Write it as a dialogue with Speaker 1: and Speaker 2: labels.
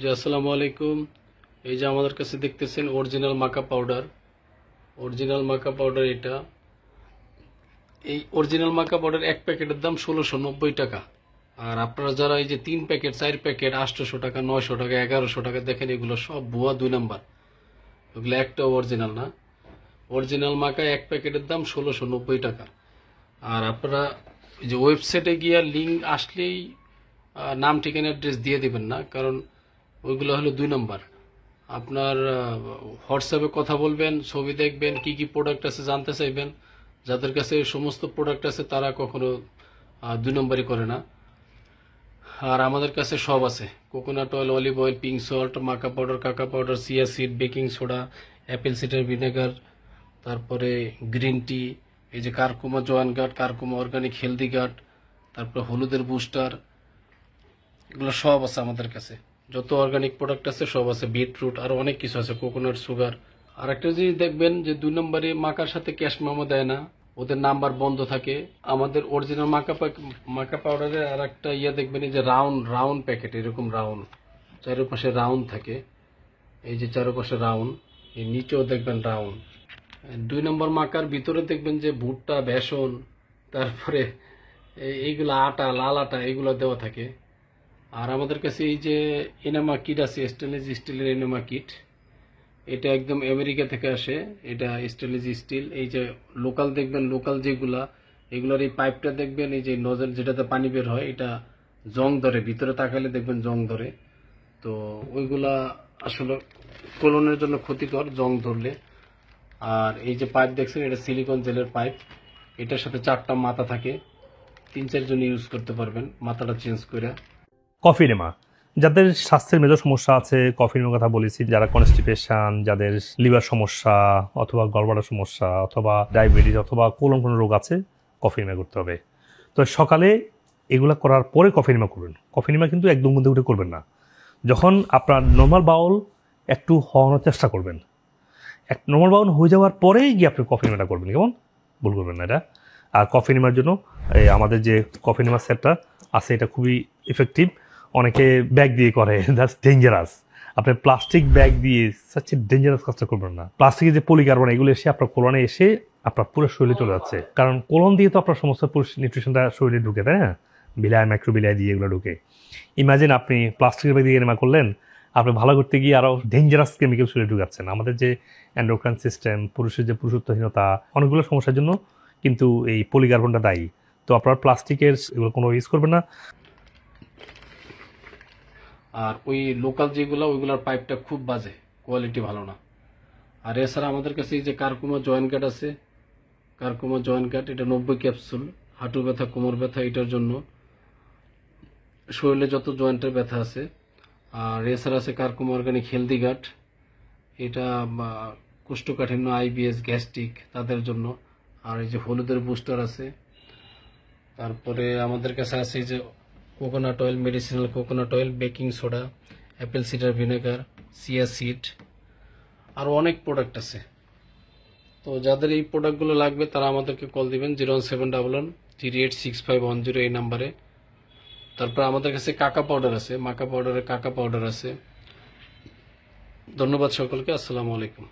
Speaker 1: জি আসসালামু আলাইকুম। এই যে আমাদের কাছে দেখতেছেন অরিজিনাল মাকা পাউডার। এটা এই অরিজিনাল মাকা পাউডার এক প্যাকেটের দাম ১৬৯০ টাকা। আর আপনারা যারা এই যে ৩ প্যাকেট ৪ প্যাকেট ৮০০ টাকা ৯০০ টাকা ১১০০ টাকা দেখেন, এগুলো সব ভুয়া ২ নাম্বার। এগুলো একটাও অরিজিনাল না। অরিজিনাল মাকা এক প্যাকেটের দাম ১৬৯০ টাকা। আর আপনারা এই যে ওয়েবসাইটে গিয়ে লিঙ্ক আসলেই নাম ঠিকানা অ্যাড্রেস দিয়ে দিবেন না, কারণ ওইগুলো হলো ২ নাম্বার। আপনার হোয়াটসঅ্যাপে কথা বলবেন, ছবি দেখবেন, কি কি প্রোডাক্ট আছে জানতে চাইবেন। যাদের কাছে এই সমস্ত প্রোডাক্ট আছে তারা কখনো ২ নম্বরই করে না। আর আমাদের কাছে সব আছে: coconut oil, olive oil, pink salt, maca powder, কাকা powder, chia seed, baking soda, apple cider vinegar, তারপরে গ্রিন টি, এই যে curcuma joint guard, curcuma organic healthy guard, তারপরে হলুদের বুস্টার, এগুলো সব আছে আমাদের কাছে। যত অর্গানিক প্রোডাক্ট আছে সব আছে, বিটরুট, আরো অনেক কিছু আছে, কোকোনাট সুগার। আর একটা জিনিস দেখবেন যে ২ নম্বরে মাকার সাথে ক্যাশ মেমো দেয় না, ওদের নাম্বার বন্ধ থাকে। আমাদের অরিজিনাল মাকা পাউডারের আর একটা দেখবেন, এই যে রাউন্ড রাউন্ড প্যাকেট, এরকম রাউন্ড চারপাশে রাউন্ড থাকে, এই যে চারপাশে রাউন্ড, এই নিচেও দেখবেন রাউন্ড। ২ নম্বর মাকার ভিতরে দেখবেন যে ভুট্টা, বেসন, তারপরে এইগুলো আটা, লাল আটা, এগুলো দেওয়া থাকে। আর আমাদের কাছে এই যে এনামা কিট আছে, স্টেনলেস স্টিলের এনামা কিট, এটা একদম আমেরিকা থেকে আসে। এটা স্টেনলেস স্টিল। এই যে লোকাল দেখবেন, লোকাল যেগুলা, এগুলোর এই পাইপটা দেখবেন, এই যে নজল যেটাতে পানি বের হয়, এটা জং ধরে, ভিতরে তাকালে দেখবেন জং ধরে। তো ওইগুলা আসলে কোলনের জন্য ক্ষতিকর জং ধরলে। আর এই যে পাইপ দেখছেন, এটা সিলিকন জেলের পাইপ। এটার সাথে 4টা মাথা থাকে, ৩-৪ জন ইউজ করতে পারবেন মাথাটা চেঞ্জ করে।
Speaker 2: কফিনেমা, যাদের স্বাস্থ্যের মেজর সমস্যা আছে, কফিনেমার কথা বলেছি, যারা কনস্টিপেশন, যাদের লিভার সমস্যা অথবা গলব্লাডার সমস্যা অথবা ডায়াবেটিস অথবা কোলন কোনো রোগ আছে, কফিনেমা করতে হবে। তো সকালে এগুলা করার পরে কফিনেমা করবেন। কফিনেমা কিন্তু একদম মধ্যে উঠে করবেন না। যখন আপনার নর্মাল বাউল একটু হওয়ানোর চেষ্টা করবেন, এক নর্মাল বাউল হয়ে যাওয়ার পরেই গিয়ে আপনি কফিনেমাটা করবেন, কেমন ভুল করবেন না এটা। আর কফিনেমার জন্য আমাদের যে কফিনেমা সেটটা আছে, এটা খুবই ইফেক্টিভ। অনেকে ব্যাগ দিয়ে করে, দ্যাটস ডেঞ্জারাস। আপনি প্লাস্টিক ব্যাগ দিয়ে সবচেয়ে ডেঞ্জারাস কাজটা করবেন না। প্লাস্টিকের যে পলিকার্বন, এগুলো এসে আপনার কোলনে এসে আপনার পুরো শরীরে চলে যাচ্ছে, কারণ কোলন দিয়ে তো আপনার সমস্ত নিউট্রিশনটা শরীরে ঢুকে, তাই না? বিলাই, মাইক্রোবিলাই দিয়ে এগুলো ঢুকে। ইমাজিন আপনি প্লাস্টিকের ব্যাগ দিয়ে এনেমা করলেন, আপনি ভালো করতে গিয়ে আরও ডেঞ্জারাস কেমিক্যাল শরীরে ঢুকাচ্ছেন। আমাদের যে এন্ডোক্রাইন সিস্টেম, পুরুষের যে পুরুষত্বহীনতা, অনেকগুলো সমস্যার জন্য কিন্তু এই পলিকার্বনটা দায়ী। তো আপনার প্লাস্টিকের এগুলো কোনো ইউজ করবেন না।
Speaker 1: আর ওই লোকাল যেগুলো, ওইগুলোর পাইপটা খুব বাজে, কোয়ালিটি ভালো না। আর এছাড়া আমাদের কাছে এই যে কারকুমা জয়েন্ট গার্ড আছে, কারকুমা জয়েন্ট গার্ড, এটা 90 ক্যাপসুল। হাঁটু ব্যথা, কোমর ব্যথা, এটার জন্য, শরীরে যত জয়েন্টের ব্যথা আছে। আর এছাড়া আছে কারকুমা অর্গানিক হেলদি গার্ড, এটা কোষ্ঠকাঠিন্য, আইবিএস, গ্যাস্ট্রিক, তাদের জন্য। আর এই যে হলুদের বুস্টার আছে। তারপরে আমাদের কাছে আছে এই যে coconut oil, medicinal coconut oil, baking soda, apple cider vinegar, chia seed, আরও অনেক প্রোডাক্ট আছে। তো যাদের এই প্রোডাক্টগুলো লাগবে তারা আমাদেরকে কল দিবেন 01711386510 এই নাম্বারে। তারপর আমাদের কাছে কাকা পাউডার আছে, মাকা পাউডারের কাকা পাউডার আছে। ধন্যবাদ সকলকে। আসসালামু আলাইকুম।